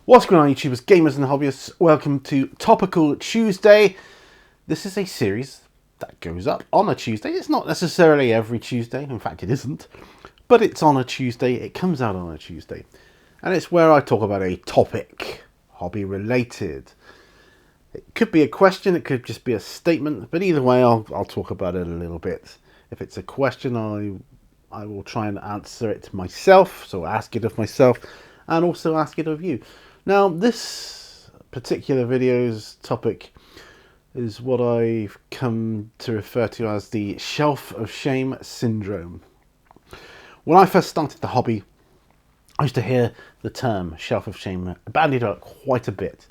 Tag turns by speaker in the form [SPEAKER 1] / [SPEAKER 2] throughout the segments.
[SPEAKER 1] What's going on, YouTubers, gamers and hobbyists? Welcome to Topical Tuesday. This is a series that goes up on a Tuesday. It's not necessarily every Tuesday, in fact it isn't, but it's on a Tuesday, it comes out on a Tuesday. And it's where I talk about a topic, hobby related. It could be a question, it could just be a statement, but either way I'll talk about it a little bit. If it's a question, I will try and answer it myself, so ask it of myself, and also ask it of you. Now, this particular video's topic is what I've come to refer to as the shelf of shame syndrome. When I first started the hobby, I used to hear the term shelf of shame bandied about quite a bit.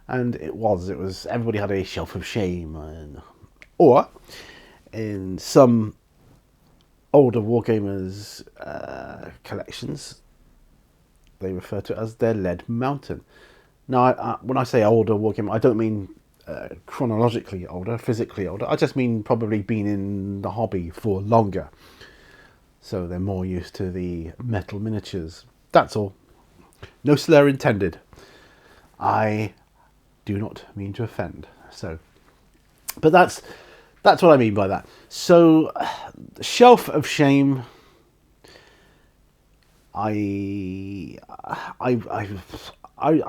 [SPEAKER 1] And it was everybody had a shelf of shame. Or, in some older wargamers collections, they refer to it as their lead mountain. Now, when I say older wargamer, I don't mean chronologically older, physically older. I just mean probably been in the hobby for longer. So they're more used to the metal miniatures. That's all. No slur intended. I do not mean to offend. But that's what I mean by that. So, shelf of shame. I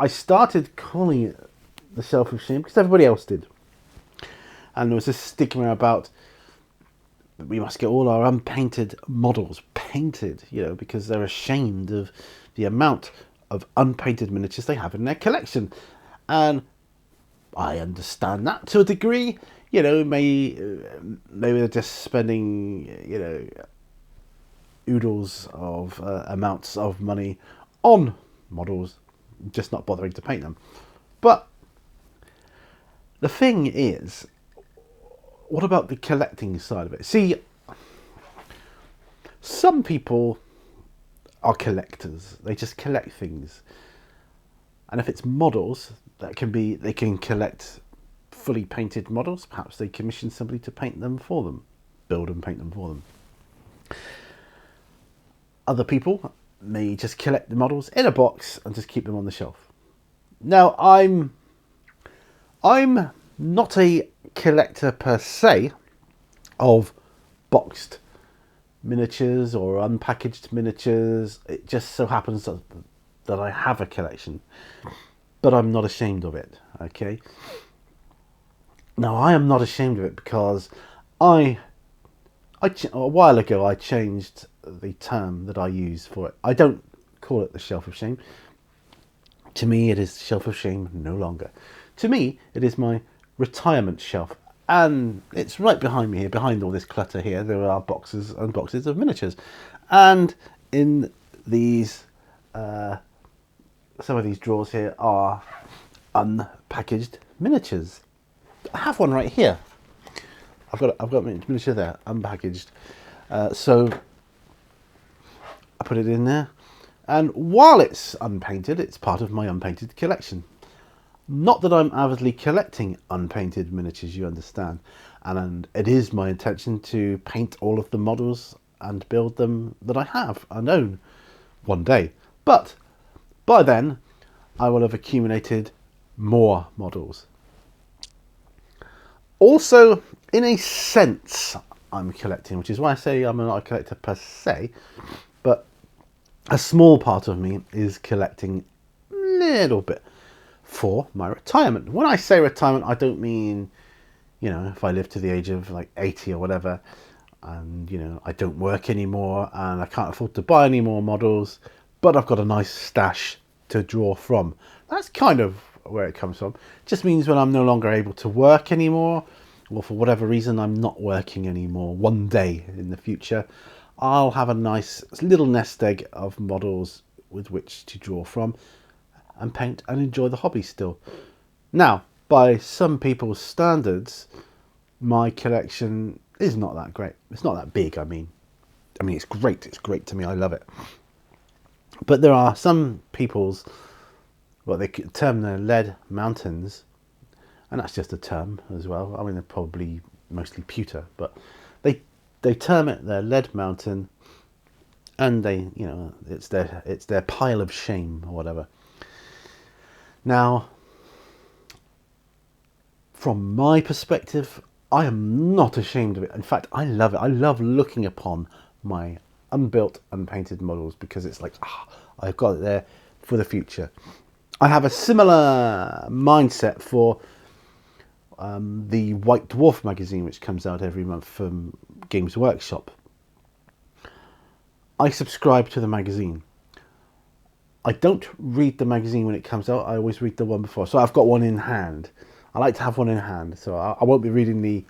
[SPEAKER 1] started calling it the shelf of shame because everybody else did, and there was this stigma about we must get all our unpainted models painted, because they're ashamed of the amount of unpainted miniatures they have in their collection. And I understand that to a degree. Maybe they're just spending, oodles of amounts of money on models, just not bothering to paint them. But the thing is, what about the collecting side of it? See, some people are collectors. They just collect things. And if it's models, they can collect fully painted models. Perhaps they commission somebody to paint them for them, build and paint them for them. Other people may just collect the models in a box and just keep them on the shelf. Now, I'm not a collector per se of boxed miniatures or unpackaged miniatures. It just so happens that I have a collection, but I'm not ashamed of it, okay? Now, I am not ashamed of it because a while ago I changed the term that I use for it. I don't call it the shelf of shame. To me, it is shelf of shame no longer. To me, it is my retirement shelf, and it's right behind me here. Behind all this clutter here, there are boxes and boxes of miniatures, and in these, some of these drawers here are unpackaged miniatures. I have one right here. I've got a miniature there, unpackaged. So I put it in there, and while it's unpainted, it's part of my unpainted collection. Not that I'm avidly collecting unpainted miniatures, you understand, and it is my intention to paint all of the models and build them that I have and own one day. But by then, I will have accumulated more models. Also, in a sense, I'm collecting, which is why I say I'm not a collector per se, but a small part of me is collecting a little bit for my retirement. When I say retirement, I don't mean, if I live to the age of like 80 or whatever, and, I don't work anymore and I can't afford to buy any more models, but I've got a nice stash to draw from. That's kind of where it comes from. It just means when I'm no longer able to work anymore, or for whatever reason I'm not working anymore, one day in the future, I'll have a nice little nest egg of models with which to draw from and paint and enjoy the hobby still. Now, by some people's standards, my collection is not that great. It's not that big, I mean it's great. It's great to me. I love it. But there are some people's, they term their lead mountains, and that's just a term as well. I mean, they're probably mostly pewter, but they term it their lead mountain, and it's their pile of shame or whatever. Now, from my perspective, I am not ashamed of it. In fact, I love it. I love looking upon my unbuilt, unpainted models because it's like, I've got it there for the future. I have a similar mindset for the White Dwarf magazine, which comes out every month from Games Workshop. I subscribe to the magazine. I don't read the magazine when it comes out. I always read the one before. So I've got one in hand. I like to have one in hand. So I won't be reading the...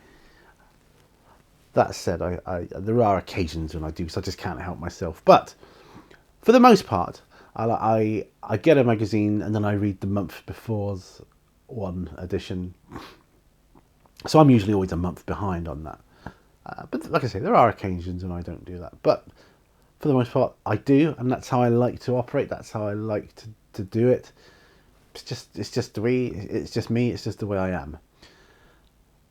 [SPEAKER 1] That said, there are occasions when I do, so I just can't help myself. But for the most part, I get a magazine and then I read the month before's one edition. So I'm usually always a month behind on that. But like I say, there are occasions when I don't do that. But for the most part, I do, and that's how I like to operate. That's how I like to do it. It's just the way. It's just me. It's just the way I am.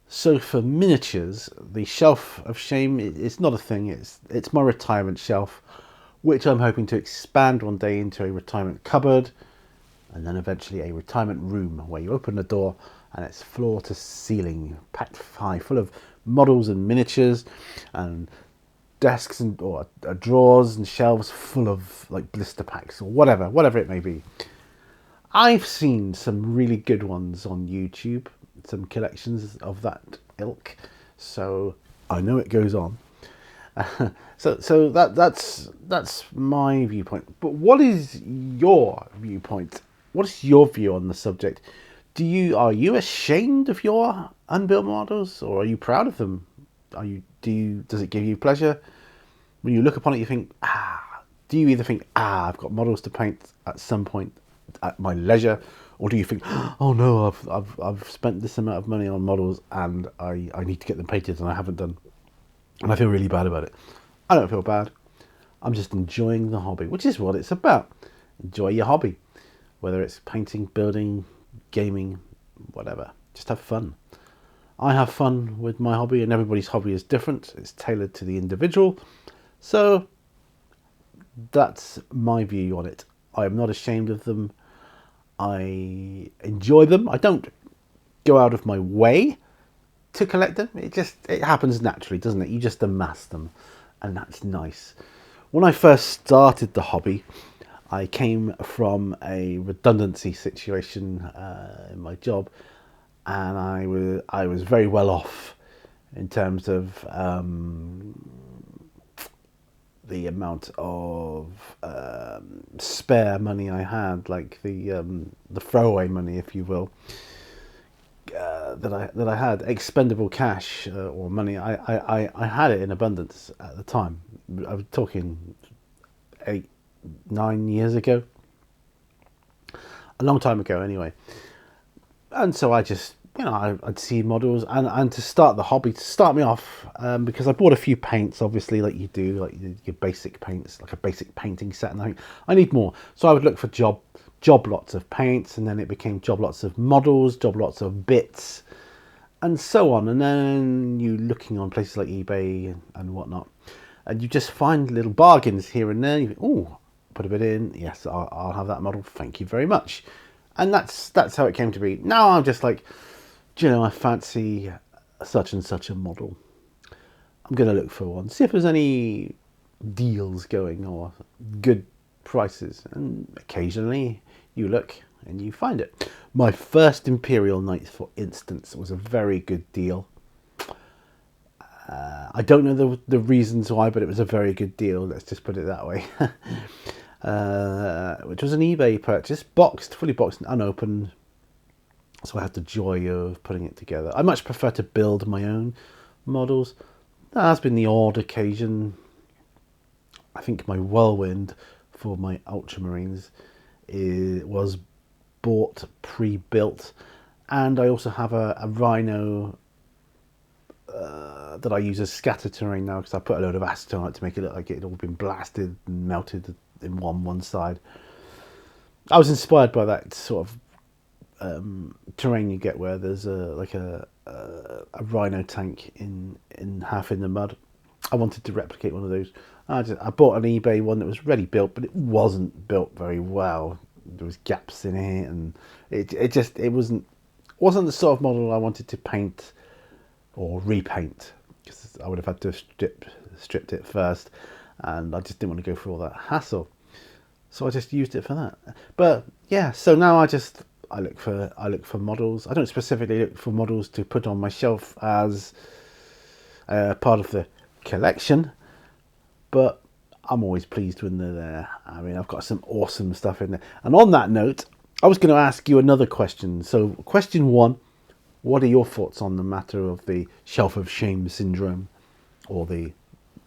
[SPEAKER 1] So for miniatures, the shelf of shame is not a thing. It's my retirement shelf, which I'm hoping to expand one day into a retirement cupboard, and then eventually a retirement room where you open the door and it's floor to ceiling, packed high, full of models and miniatures, and desks or drawers and shelves full of like blister packs or whatever it may be. I've seen some really good ones on YouTube, some collections of that ilk, so I know it goes on. So that's my viewpoint. But what is your viewpoint? What is your view on the subject? Are you ashamed of your unbuilt models, or are you proud of them? Does it give you pleasure when you look upon it? You think, do you either think, I've got models to paint at some point at my leisure, or do you think, oh no, I've spent this amount of money on models and I need to get them painted and I haven't done, and I feel really bad about it? I don't feel bad. I'm just enjoying the hobby, which is what it's about. Enjoy your hobby, whether it's painting, building, gaming, whatever. Just have fun. I have fun with my hobby, and everybody's hobby is different. It's tailored to the individual. So that's my view on it. I am not ashamed of them. I enjoy them. I don't go out of my way to collect them. It happens naturally, doesn't it? You just amass them, and that's nice. When I first started the hobby, I came from a redundancy situation in my job, and I was very well off in terms of the amount of spare money I had, like the throwaway money, if you will, that I had, expendable cash or money. I had it in abundance at the time. I was talking 8-9 years ago, a long time ago anyway. And so I just, I'd see models, and to start the hobby, to start me off, because I bought a few paints, obviously, like you do, like your basic paints, like a basic painting set, and I need more. So I would look for job lots of paints, and then it became job lots of models, job lots of bits, and so on. And then you looking on places like eBay and whatnot, and you just find little bargains here and there. You think, oh, put a bit in, yes, I'll have that model, thank you very much. And that's how it came to be. Now I'm just like, I fancy such and such a model. I'm going to look for one, see if there's any deals going or good prices. And occasionally you look and you find it. My first Imperial Knight, for instance, was a very good deal. I don't know the reasons why, but it was a very good deal. Let's just put it that way. Which was an eBay purchase, fully boxed and unopened. So I had the joy of putting it together. I much prefer to build my own models. That has been the odd occasion. I think my Whirlwind for my Ultramarines was bought pre-built, and I also have a Rhino that I use as scatter terrain now, because I put a load of acetone on it to make it look like it had all been blasted and melted in one side. I was inspired by that sort of terrain you get where there's a Rhino tank in half in the mud. I wanted to replicate one of those. I bought an eBay one that was ready built, but it wasn't built very well. there was gaps in it, and it wasn't the sort of model I wanted to paint or repaint, because I would have had to stripped it first, and I just didn't want to go through all that hassle. So I just used it for that. But yeah, so now I look for models. I don't specifically look for models to put on my shelf as part of the collection, but I'm always pleased when they're there. I mean, I've got some awesome stuff in there. And on that note, I was going to ask you another question. So question one, what are your thoughts on the matter of the shelf of shame syndrome, or the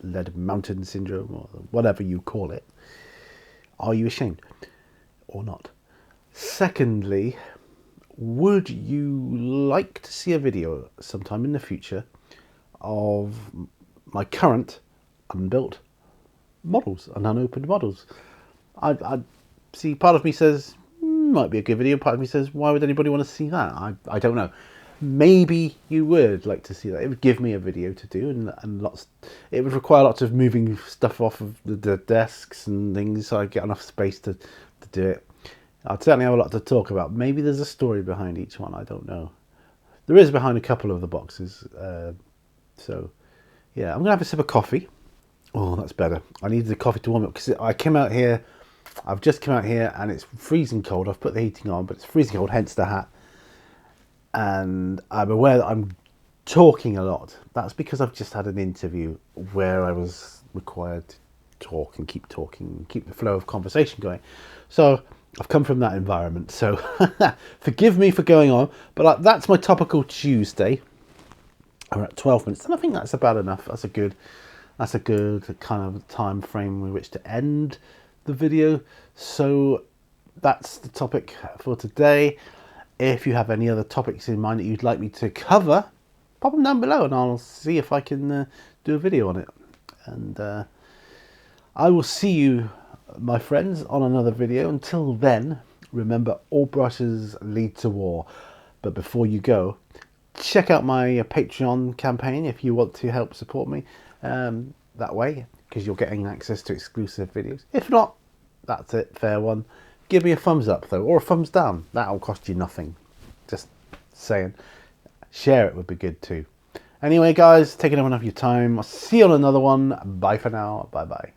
[SPEAKER 1] lead mountain syndrome, or whatever you call it? Are you ashamed or not? Secondly, would you like to see a video sometime in the future of my current unbuilt models and unopened models? I see, part of me says might be a good video, part of me says why would anybody want to see that? I don't know. Maybe you would like to see that. It would give me a video to do, and it would require lots of moving stuff off of the desks and things, so I'd get enough space to do it. I'd certainly have a lot to talk about. Maybe there's a story behind each one, I don't know. There is behind a couple of the boxes. So yeah, I'm gonna have a sip of coffee. Oh, that's better. I needed the coffee to warm up, because I've just come out here and it's freezing cold. I've put the heating on, but it's freezing cold, hence the hat. And I'm aware that I'm talking a lot. That's because I've just had an interview where I was required to talk and keep talking, keep the flow of conversation going. So I've come from that environment. So forgive me for going on, but that's my Topical Tuesday. We're at 12 minutes, and I think that's about enough. That's a good kind of time frame with which to end the video. So that's the topic for today. If you have any other topics in mind that you'd like me to cover, pop them down below and I'll see if I can do a video on it. And I will see you, my friends, on another video. Until then, remember, all brushes lead to war. But before you go, check out my Patreon campaign if you want to help support me that way, because you're getting access to exclusive videos. If not, that's it, fair one. Give me a thumbs up though, or a thumbs down. That'll cost you nothing. Just saying. Share it would be good too. Anyway guys, taking up enough of your time. I'll see you on another one. Bye for now. Bye bye.